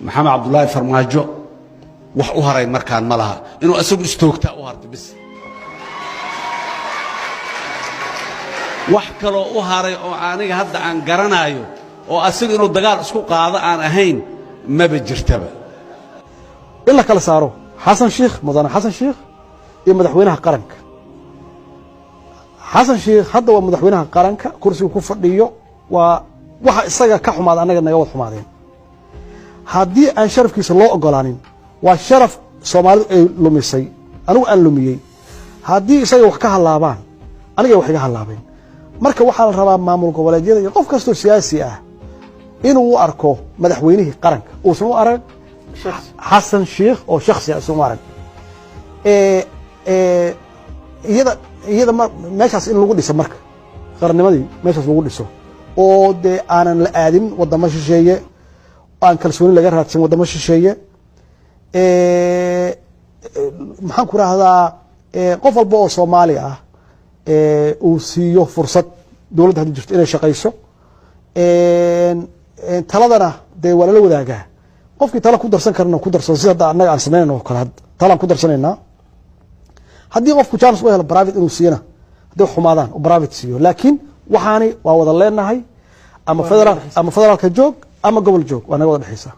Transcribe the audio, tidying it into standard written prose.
محمد عبد الله فرماجو wax u haray markaan ma laha inuu asagu istoogta u harto bis wax kale u haray oo aniga hadda aan garanayo oo asagu inuu dagaal isku qaado aan ahayn ma bajirtaba illa kala saaro xasan sheekh mudane xasan sheekh iyo madaxweynaha qaranka xasan sheekh hadda waa madaxweynaha qaranka kursiga ku fadhiyo waa waxa isaga ka xumaad anaga naga wad xumaadeen haddii aan sharafkiisa loo ogolaanin waa sharaf Soomaalidu ay lumisay anigu aan lumiyay haddii isaga wax ka halaabaan aniga wax iga halaabeen marka waxa la rabaa maamul goboleedyada iyo qof kasto siyaasi ah inuu u arko madaxweynihii qaranka oo soo arag xasan sheekh oo shakhsi ah soo arag iyada meeshaas in lagu dhiso marka qarnimadii meeshaas lagu dhiso oo de aanan la aadin wadamo shisheeye aan kalsooni laga raadsan wadamo shisheeye maxaan ku raahdaa qof walba oo Soomaali ah uu siiyo fursad dawladda hadii jirto inay shaqeyso taladana de wala la wadaagaa qofkii tala ku darsan karna ku darsan sida annaga aan sameeyno kala tala ku darsanayna haddii qofku chance u helo private inuu siiyana hadii xumaadaan oo private siiyo laakiin waxaani waa wada leenahay ama federal ka joog ama gobol joog waa naga wada dhaxaysa